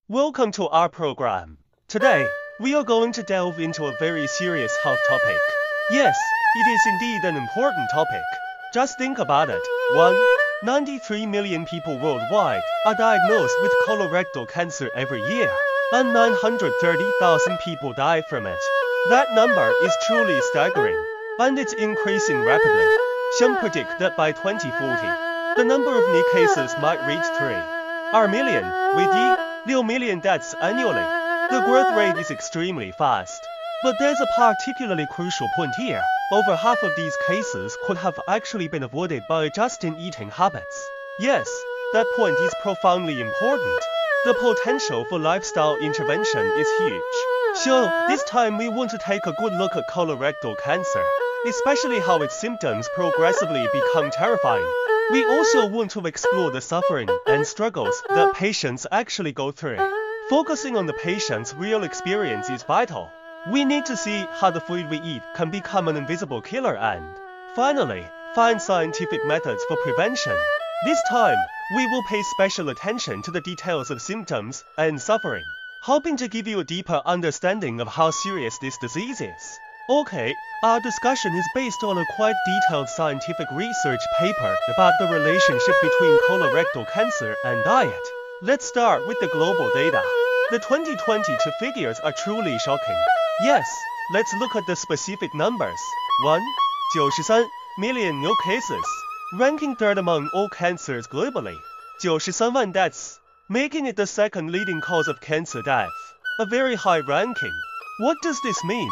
Welcome to our program. Today, we are going to delve into a very serious health topic. Yes, it is indeed an important topic. Just think about it. 93 million people worldwide are diagnosed with colorectal cancer every year, and 930,000 people die from it. That number is truly staggering, and it's increasing rapidly. Some predict that by 2040, the number of new cases might reach 3 million, with 6 million deaths annually. The growth rate is extremely fast. But there's a particularly crucial point here. Over half of these cases could have actually been avoided by adjusting eating habits. Yes, that point is profoundly important. The potential for lifestyle intervention is huge. So, this time we want to take a good look at colorectal cancer, especially how its symptoms progressively become terrifying. We also want to explore the suffering and struggles that patients actually go through. Focusing on the patient's real experience is vital. We need to see how the food we eat can become an invisible killer and, finally, find scientific methods for prevention. This time, we will pay special attention to the details of symptoms and suffering, hoping to give you a deeper understanding of how serious this disease is. Okay, our discussion is based on a quite detailed scientific research paper about the relationship between colorectal cancer and diet. Let's start with the global data. The 2022 figures are truly shocking. Yes, let's look at the specific numbers. 93 million new cases, ranking third among all cancers globally. 93 万 deaths, making it the second leading cause of cancer death. A very high ranking. What does this mean?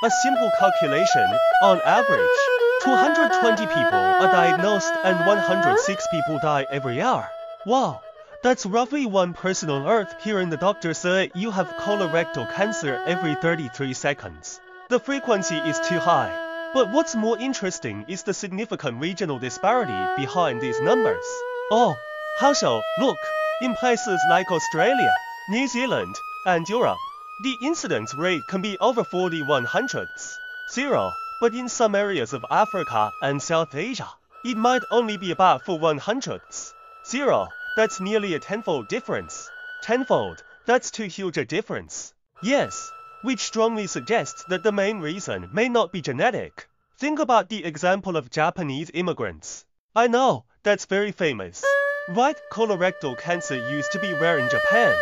A simple calculation, on average, 220 people are diagnosed and 106 people die every year. Wow, that's roughly one person on Earth hearing the doctor say you have colorectal cancer every 33 seconds. The frequency is too high. But what's more interesting is the significant regional disparity behind these numbers. Oh, how so? Look, in places like Australia, New Zealand, and Europe, the incidence rate can be over 4100s. 0, but in some areas of Africa and South Asia, it might only be about 4100s. 0, that's nearly a tenfold difference. Tenfold, that's too huge a difference. Yes, which strongly suggests that the main reason may not be genetic. Think about the example of Japanese immigrants. I know, that's very famous. Right, colorectal cancer used to be rare in Japan.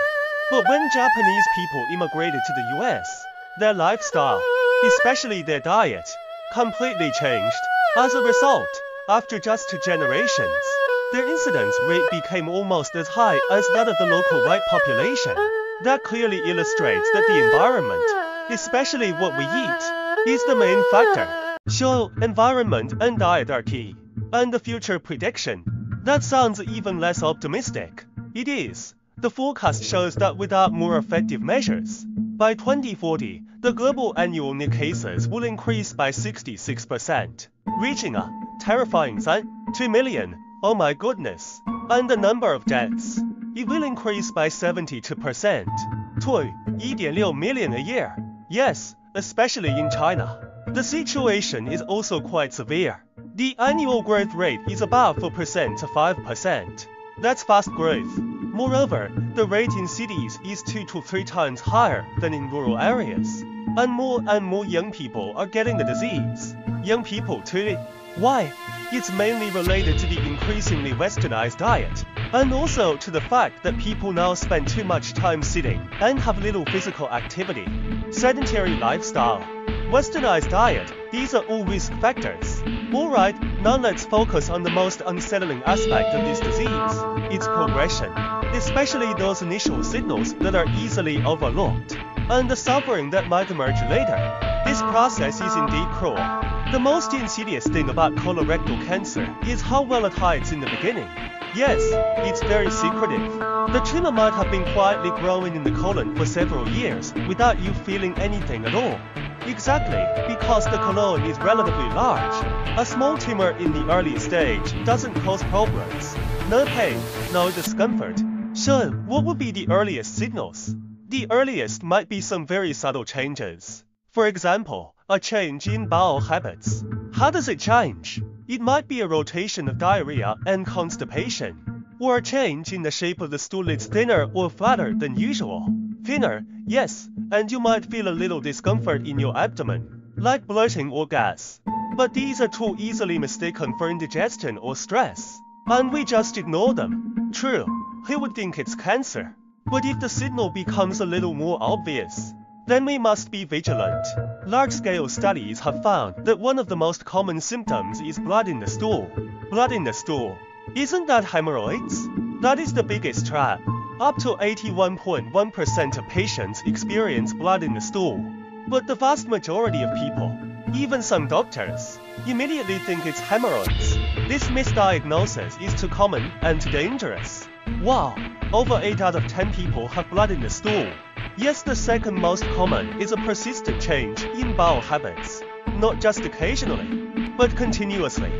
But when Japanese people immigrated to the US, their lifestyle, especially their diet, completely changed. As a result, after just 2 generations, their incidence rate became almost as high as that of the local white population. That clearly illustrates that the environment, especially what we eat, is the main factor. So, environment and diet are key. And the future prediction, that sounds even less optimistic. It is. The forecast shows that without more effective measures, by 2040, the global annual new cases will increase by 66%, reaching a terrifying 2 million. Oh my goodness. And the number of deaths, it will increase by 72%, to 1.6 million a year. Yes, especially in China. The situation is also quite severe. The annual growth rate is about 4% to 5%. That's fast growth. Moreover, the rate in cities is 2 to 3 times higher than in rural areas. And more young people are getting the disease. Young people too. Why? It's mainly related to the increasingly westernized diet, and also to the fact that people now spend too much time sitting and have little physical activity. Sedentary lifestyle, westernized diet, these are all risk factors. Alright, now let's focus on the most unsettling aspect of this disease, its progression, especially those initial signals that are easily overlooked, and the suffering that might emerge later. This process is indeed cruel. The most insidious thing about colorectal cancer is how well it hides in the beginning. Yes, it's very secretive. The tumor might have been quietly growing in the colon for several years without you feeling anything at all. Exactly, because the colon is relatively large. A small tumor in the early stage doesn't cause problems. No pain, no discomfort. So, what would be the earliest signals? The earliest might be some very subtle changes. For example, a change in bowel habits. How does it change? It might be a rotation of diarrhea and constipation, or a change in the shape of the stool. It's thinner or flatter than usual. Thinner, yes, and you might feel a little discomfort in your abdomen, like bloating or gas. But these are too easily mistaken for indigestion or stress, and we just ignore them. True, he would think it's cancer. But if the signal becomes a little more obvious, then we must be vigilant. Large-scale studies have found that one of the most common symptoms is blood in the stool. Blood in the stool. Isn't that hemorrhoids? That is the biggest trap. Up to 81.1% of patients experience blood in the stool. But the vast majority of people, even some doctors, immediately think it's hemorrhoids. This misdiagnosis is too common and too dangerous. Wow, over 8 out of 10 people have blood in the stool. Yes, the second most common is a persistent change in bowel habits. Not just occasionally, but continuously.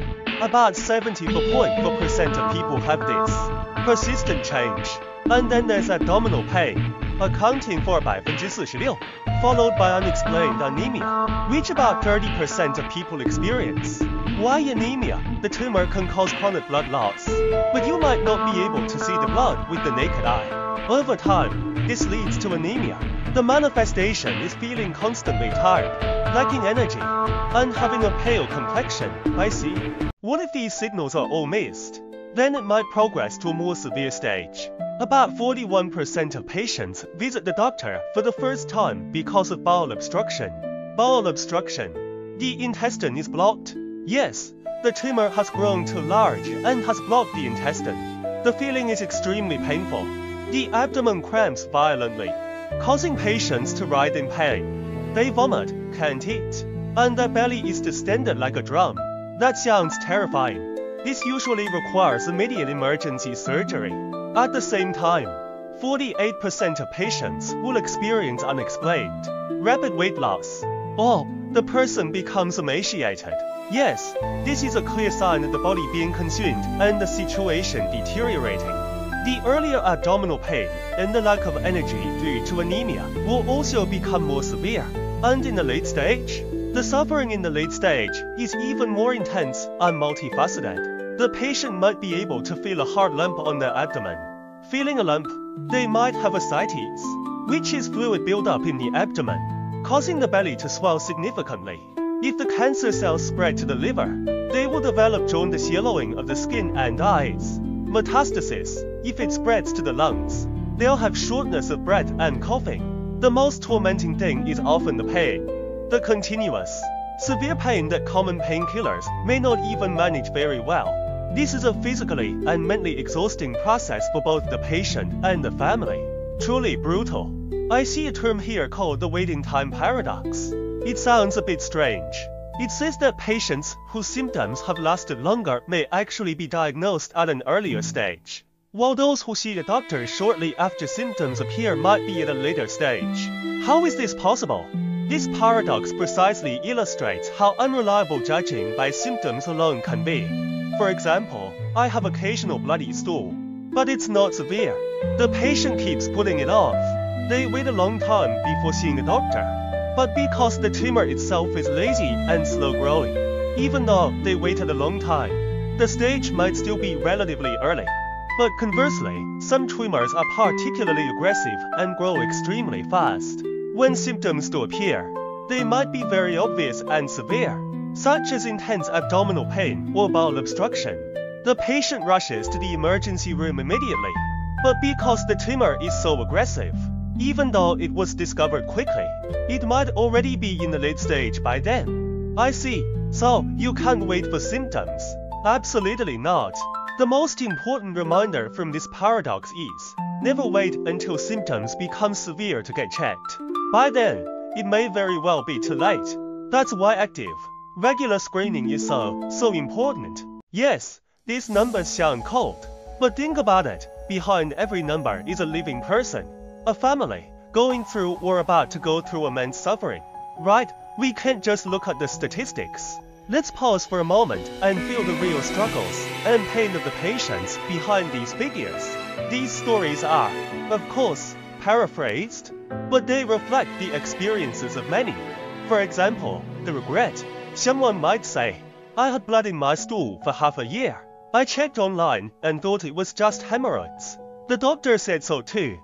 About 74.4% of people have this persistent change. And then there's abdominal pain, accounting for 46%, followed by unexplained anemia, which about 30% of people experience. Why anemia? The tumor can cause chronic blood loss, but you might not be able to see the blood with the naked eye. Over time, this leads to anemia. The manifestation is feeling constantly tired, lacking energy, and having a pale complexion. I see. What if these signals are all missed? Then it might progress to a more severe stage. About 41% of patients visit the doctor for the first time because of bowel obstruction. Bowel obstruction. The intestine is blocked. Yes, the tumor has grown too large and has blocked the intestine. The feeling is extremely painful. The abdomen cramps violently, causing patients to writhe in pain. They vomit, can't eat, and their belly is distended like a drum. That sounds terrifying. This usually requires immediate emergency surgery. At the same time, 48% of patients will experience unexplained rapid weight loss. Or the person becomes emaciated. Yes, this is a clear sign of the body being consumed and the situation deteriorating. The earlier abdominal pain and the lack of energy due to anemia will also become more severe. And in the late stage, the suffering in the late stage is even more intense and multifaceted. The patient might be able to feel a hard lump on their abdomen. Feeling a lump, they might have ascites, which is fluid buildup in the abdomen, causing the belly to swell significantly. If the cancer cells spread to the liver, they will develop jaundice, yellowing of the skin and eyes. Metastasis. If it spreads to the lungs, they'll have shortness of breath and coughing. The most tormenting thing is often the pain. The continuous, severe pain that common painkillers may not even manage very well. This is a physically and mentally exhausting process for both the patient and the family. Truly brutal. I see a term here called the waiting time paradox. It sounds a bit strange. It says that patients whose symptoms have lasted longer may actually be diagnosed at an earlier stage, while those who see a doctor shortly after symptoms appear might be at a later stage. How is this possible? This paradox precisely illustrates how unreliable judging by symptoms alone can be. For example, I have occasional bloody stool, but it's not severe. The patient keeps putting it off. They wait a long time before seeing a doctor. But because the tumor itself is lazy and slow-growing, even though they waited a long time, the stage might still be relatively early. But conversely, some tumors are particularly aggressive and grow extremely fast. When symptoms do appear, they might be very obvious and severe, such as intense abdominal pain or bowel obstruction. The patient rushes to the emergency room immediately. But because the tumor is so aggressive, even though it was discovered quickly, it might already be in the late stage by then. I see. So, you can't wait for symptoms? Absolutely not. The most important reminder from this paradox is, never wait until symptoms become severe to get checked. By then, it may very well be too late. That's why active, regular screening is so important. Yes, these numbers sound cold, but think about it. Behind every number is a living person. A family, going through or about to go through immense suffering. Right? We can't just look at the statistics. Let's pause for a moment and feel the real struggles and pain of the patients behind these figures. These stories are, of course, paraphrased, but they reflect the experiences of many. For example, the regret. Someone might say, I had blood in my stool for half a year. I checked online and thought it was just hemorrhoids. The doctor said so too.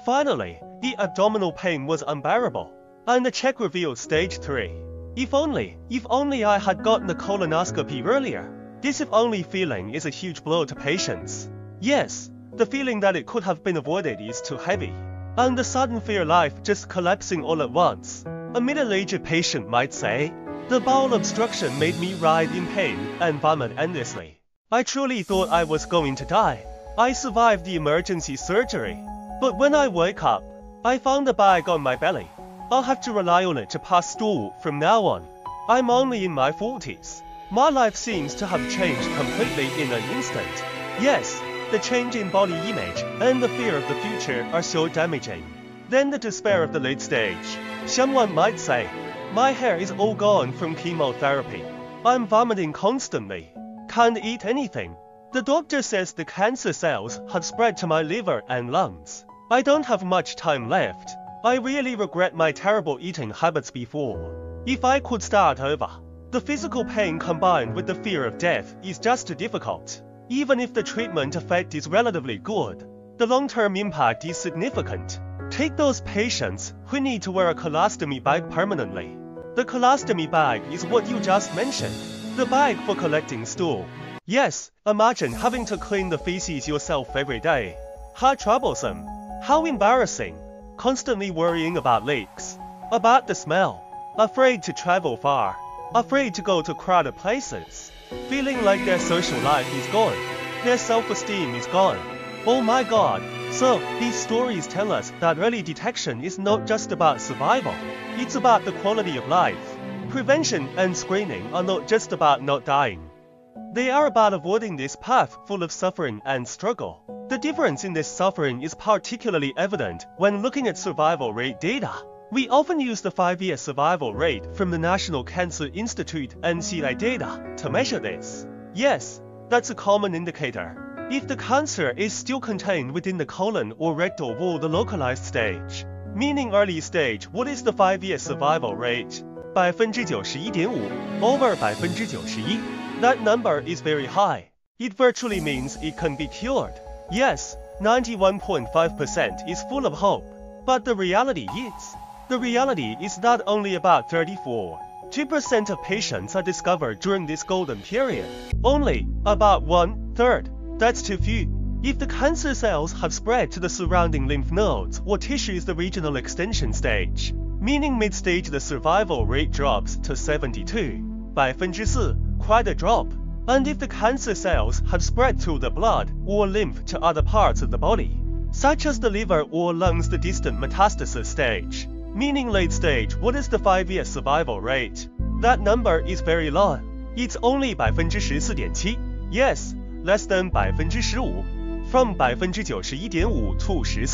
Finally, the abdominal pain was unbearable, and the check revealed stage 3. If only I had gotten a colonoscopy earlier. This if only feeling is a huge blow to patients. Yes, the feeling that it could have been avoided is too heavy. And the sudden fear life just collapsing all at once. A middle-aged patient might say, the bowel obstruction made me writhe in pain and vomit endlessly. I truly thought I was going to die. I survived the emergency surgery. But when I wake up, I found a bag on my belly. I'll have to rely on it to pass stool from now on. I'm only in my 40s. My life seems to have changed completely in an instant. Yes, the change in body image and the fear of the future are so damaging. Then the despair of the late stage. Someone might say, my hair is all gone from chemotherapy. I'm vomiting constantly. Can't eat anything. The doctor says the cancer cells have spread to my liver and lungs. I don't have much time left. I really regret my terrible eating habits before. If I could start over. The physical pain combined with the fear of death is just too difficult. Even if the treatment effect is relatively good, the long-term impact is significant. Take those patients who need to wear a colostomy bag permanently. The colostomy bag is what you just mentioned, the bag for collecting stool. Yes, imagine having to clean the feces yourself every day. How troublesome, how embarrassing, constantly worrying about leaks, about the smell, afraid to travel far, afraid to go to crowded places, feeling like their social life is gone, their self-esteem is gone. Oh my God! So, these stories tell us that early detection is not just about survival, it's about the quality of life. Prevention and screening are not just about not dying. They are about avoiding this path full of suffering and struggle. The difference in this suffering is particularly evident when looking at survival rate data. We often use the 5-year survival rate from the National Cancer Institute NCI data to measure this. Yes, that's a common indicator. If the cancer is still contained within the colon or rectal wall, the localized stage, meaning early stage, what is the 5-year survival rate? 91.5% over 91%. That number is very high. It virtually means it can be cured. Yes, 91.5% is full of hope. But the reality is that only about 34.2% of patients are discovered during this golden period. Only about 1/3. That's too few. If the cancer cells have spread to the surrounding lymph nodes or tissues, the regional extension stage, meaning mid-stage, the survival rate drops to 72%, quite a drop. And if the cancer cells have spread through the blood or lymph to other parts of the body, such as the liver or lungs, the distant metastasis stage, meaning late stage, what is the 5-year survival rate? That number is very low. It's only 14.7%. Yes, less than 15%. From 91.5% to 14,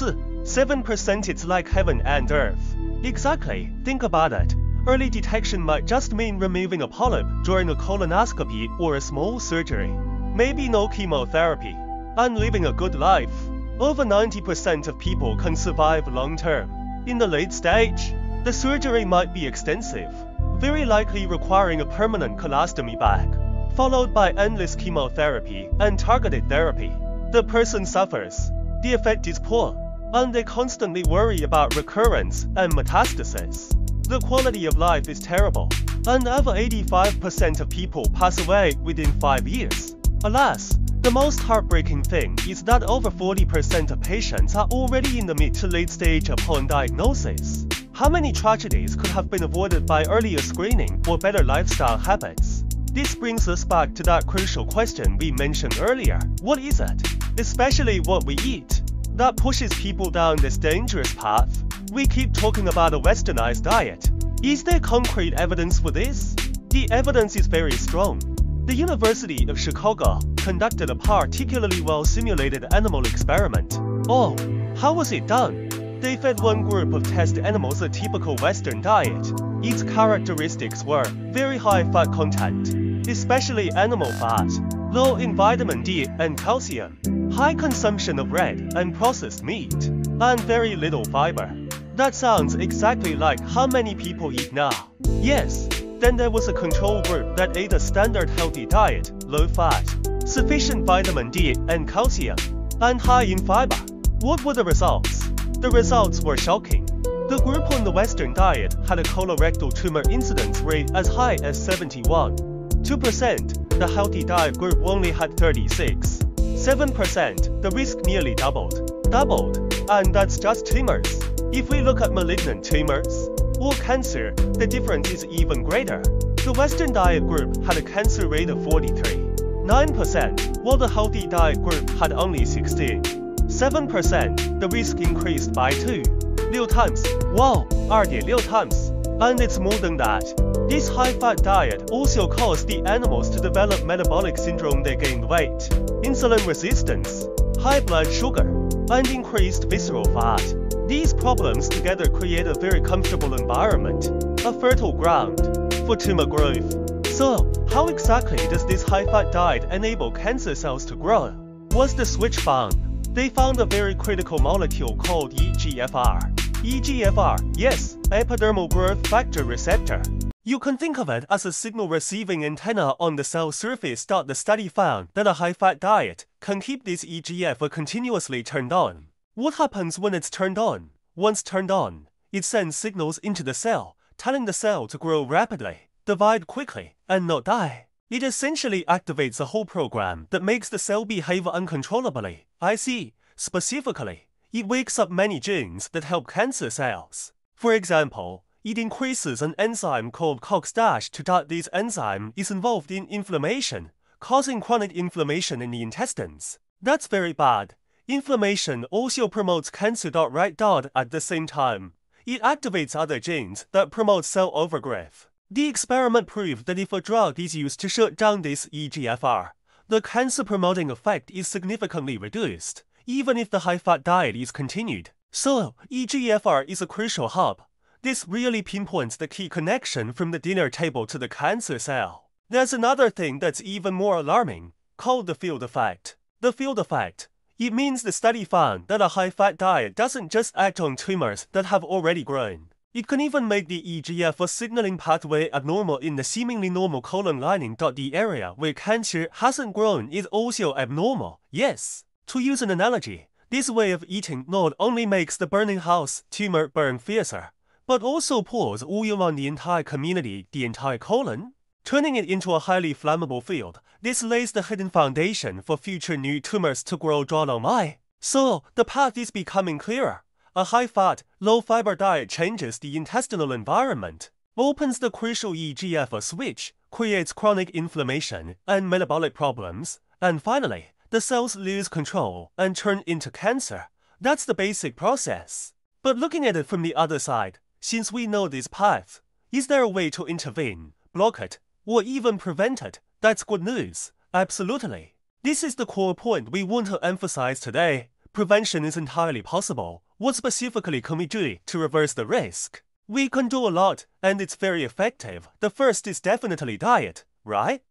7%. It's like heaven and earth. Exactly, think about it. Early detection might just mean removing a polyp during a colonoscopy or a small surgery. Maybe no chemotherapy. And living a good life. Over 90% of people can survive long term. In the late stage, the surgery might be extensive, very likely requiring a permanent colostomy bag, followed by endless chemotherapy and targeted therapy. The person suffers, the effect is poor, and they constantly worry about recurrence and metastasis. The quality of life is terrible, and over 85% of people pass away within 5 years. Alas, the most heartbreaking thing is that over 40% of patients are already in the mid to late stage upon diagnosis. How many tragedies could have been avoided by earlier screening or better lifestyle habits? This brings us back to that crucial question we mentioned earlier. What is it, especially what we eat, that pushes people down this dangerous path? We keep talking about a westernized diet. Is there concrete evidence for this? The evidence is very strong. The University of Chicago conducted a particularly well-simulated animal experiment. Oh, how was it done? They fed one group of test animals a typical Western diet. Its characteristics were very high fat content, especially animal fat, low in vitamin D and calcium, high consumption of red and processed meat, and very little fiber. That sounds exactly like how many people eat now. Yes, Then there was a control group that ate a standard healthy diet, low fat, sufficient vitamin D and calcium, and high in fiber. What were the results? The results were shocking. The group on the Western diet had a colorectal tumor incidence rate as high as 71.2%. The healthy diet group only had 36.7%. The risk nearly doubled. And that's just tumors. If we look at malignant tumors or cancer, the difference is even greater. The Western diet group had a cancer rate of 43.9%, while the healthy diet group had only 16.7%. The risk increased by 2.6 times. Wow, 2.6 times. And it's more than that. This high-fat diet also caused the animals to develop metabolic syndrome. They gained weight, insulin resistance, high blood sugar, and increased visceral fat. These problems together create a very comfortable environment, a fertile ground for tumor growth. So, how exactly does this high-fat diet enable cancer cells to grow? What's the switch found? They found a very critical molecule called EGFR. EGFR, yes, epidermal growth factor receptor. You can think of it as a signal-receiving antenna on the cell surface. The study found that a high-fat diet can keep this EGFR continuously turned on. What happens when it's turned on? Once turned on, it sends signals into the cell, telling the cell to grow rapidly, divide quickly, and not die. It essentially activates a whole program that makes the cell behave uncontrollably. I see. Specifically, it wakes up many genes that help cancer cells. For example, it increases an enzyme called COX-2. This enzyme is involved in inflammation, causing chronic inflammation in the intestines. That's very bad. Inflammation also promotes cancer. Right. At the same time, it activates other genes that promote cell overgrowth. The experiment proved that if a drug is used to shut down this EGFR, the cancer-promoting effect is significantly reduced, even if the high-fat diet is continued. So, EGFR is a crucial hub. This really pinpoints the key connection from the dinner table to the cancer cell. There's another thing that's even more alarming, called the field effect. The field effect. It means the study found that a high-fat diet doesn't just act on tumors that have already grown. It can even make the EGFR signaling pathway abnormal in the seemingly normal colon lining. The area where cancer hasn't grown is also abnormal. Yes. To use an analogy, this way of eating not only makes the burning house tumor burn fiercer, but also pours oil on the entire community, the entire colon, turning it into a highly flammable field. This lays the hidden foundation for future new tumors to grow. So, the path is becoming clearer. A high-fat, low-fiber diet changes the intestinal environment, opens the crucial EGFR switch, creates chronic inflammation and metabolic problems, and finally, the cells lose control and turn into cancer. That's the basic process. But looking at it from the other side, since we know this path, is there a way to intervene, block it, or even prevent it? That's good news. Absolutely. This is the core point we want to emphasize today. Prevention is entirely possible. What specifically can we do to reverse the risk? We can do a lot, and it's very effective. The first is definitely diet, right?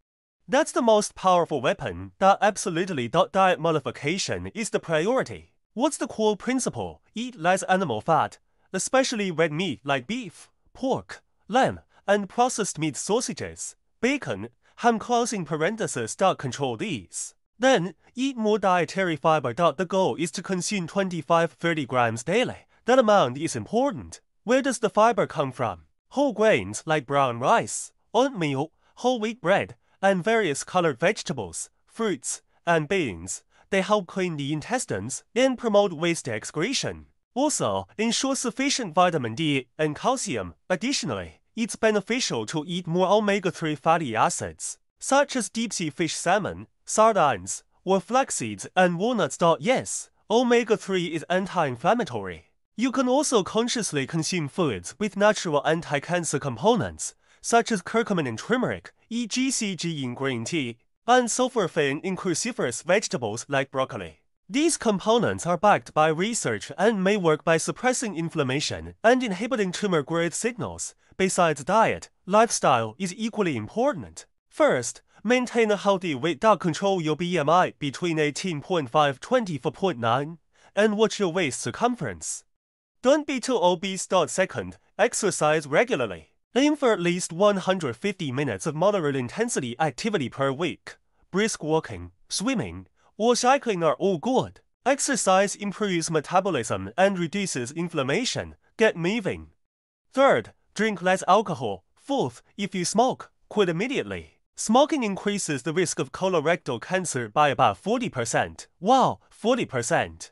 That's the most powerful weapon. Absolutely. Diet modification is the priority. What's the core principle? Eat less animal fat, especially red meat like beef, pork, lamb, and processed meat sausages, bacon, ham. Control these. Then, eat more dietary fiber. The goal is to consume 25-30 grams daily. That amount is important. Where does the fiber come from? Whole grains like brown rice, oatmeal, whole wheat bread, and various colored vegetables, fruits, and beans. They help clean the intestines and promote waste excretion. Also, ensure sufficient vitamin D and calcium. Additionally, it's beneficial to eat more omega-3 fatty acids, such as deep-sea fish salmon, sardines, or flax seeds and walnuts. Yes, omega-3 is anti-inflammatory. You can also consciously consume foods with natural anti-cancer components, such as curcumin and turmeric, EGCG in green tea, and sulforaphane in cruciferous vegetables like broccoli. These components are backed by research and may work by suppressing inflammation and inhibiting tumor growth signals. Besides diet, lifestyle is equally important. First, maintain a healthy weight. Control your BMI between 18.5–24.9 and watch your waist circumference. Don't be too obese. Second, exercise regularly. Aim for at least 150 minutes of moderate intensity activity per week. Brisk walking, swimming, or cycling are all good. Exercise improves metabolism and reduces inflammation. Get moving. Third, drink less alcohol. Fourth, if you smoke, quit immediately. Smoking increases the risk of colorectal cancer by about 40%. Wow, 40%.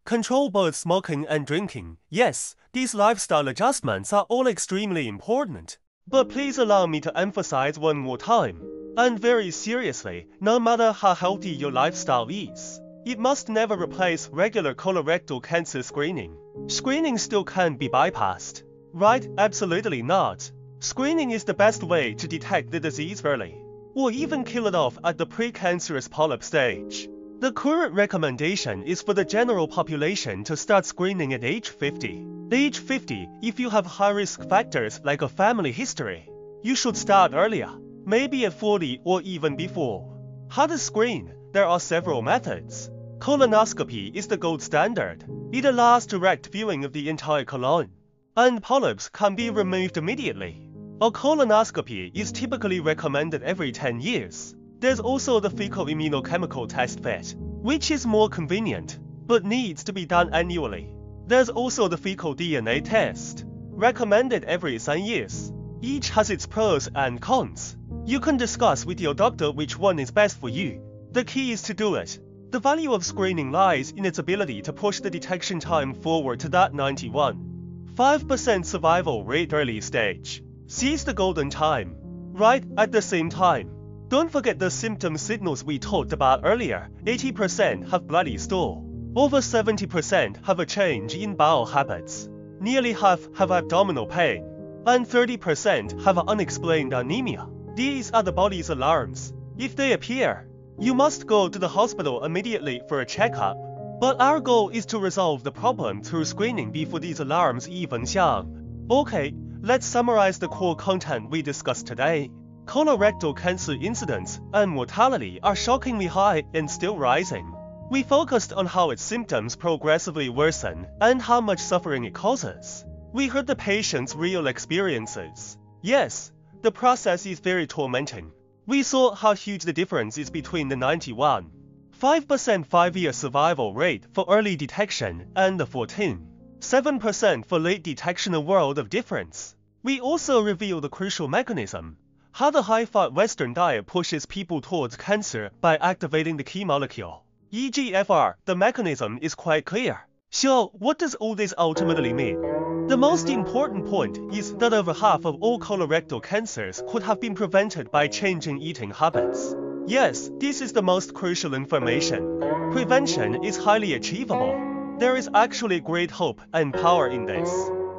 Control both smoking and drinking. Yes, these lifestyle adjustments are all extremely important. But please allow me to emphasize one more time, and very seriously, no matter how healthy your lifestyle is, it must never replace regular colorectal cancer screening. Screening still can't be bypassed. Right? Absolutely not. Screening is the best way to detect the disease early, or even kill it off at the precancerous polyp stage. The current recommendation is for the general population to start screening at age 50. Age 50, if you have high-risk factors like a family history. You should start earlier, maybe at 40 or even before. How to screen? There are several methods. Colonoscopy is the gold standard. It allows direct viewing of the entire colon, and polyps can be removed immediately. A colonoscopy is typically recommended every 10 years. There's also the fecal immunochemical test FIT, which is more convenient, but needs to be done annually. There's also the fecal DNA test, recommended every 7 years. Each has its pros and cons. You can discuss with your doctor which one is best for you. The key is to do it. The value of screening lies in its ability to push the detection time forward to that 91.5% survival rate early stage. Seize the golden time. Right at the same time, don't forget the symptom signals we talked about earlier. 80% have bloody stool. Over 70% have a change in bowel habits. Nearly half have abdominal pain. And 30% have unexplained anemia. These are the body's alarms. If they appear, you must go to the hospital immediately for a checkup. But our goal is to resolve the problem through screening before these alarms even sound. Okay, let's summarize the core content we discussed today. Colorectal cancer incidence and mortality are shockingly high and still rising. We focused on how its symptoms progressively worsen and how much suffering it causes. We heard the patient's real experiences. Yes, the process is very tormenting. We saw how huge the difference is between the 91.5% 5-year survival rate for early detection and the 14.7% for late detection. A world of difference. We also revealed the crucial mechanism, how the high-fat Western diet pushes people towards cancer by activating the key molecule, EGFR. The mechanism is quite clear. So, what does all this ultimately mean? The most important point is that over half of all colorectal cancers could have been prevented by changing eating habits. Yes, this is the most crucial information. Prevention is highly achievable. There is actually great hope and power in this.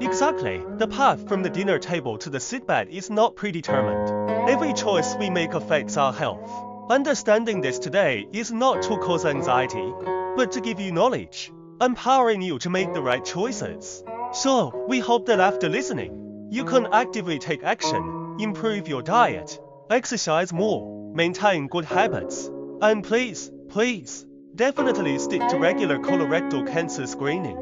Exactly, the path from the dinner table to the sickbed is not predetermined. Every choice we make affects our health. Understanding this today is not to cause anxiety, but to give you knowledge, empowering you to make the right choices. So, we hope that after listening, you can actively take action, improve your diet, exercise more, maintain good habits, and please, definitely stick to regular colorectal cancer screening.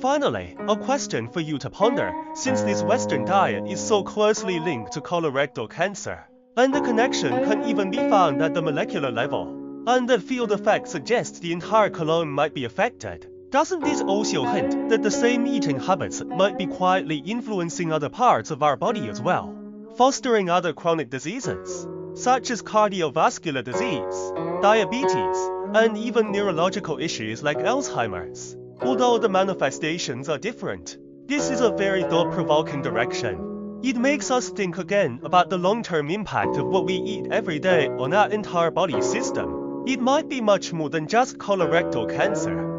Finally, a question for you to ponder, since this Western diet is so closely linked to colorectal cancer, and the connection can even be found at the molecular level, and that field effect suggests the entire colon might be affected. Doesn't this also hint that the same eating habits might be quietly influencing other parts of our body as well, fostering other chronic diseases, such as cardiovascular disease, diabetes, and even neurological issues like Alzheimer's? Although the manifestations are different, this is a very thought-provoking direction. It makes us think again about the long-term impact of what we eat every day on our entire body system. It might be much more than just colorectal cancer.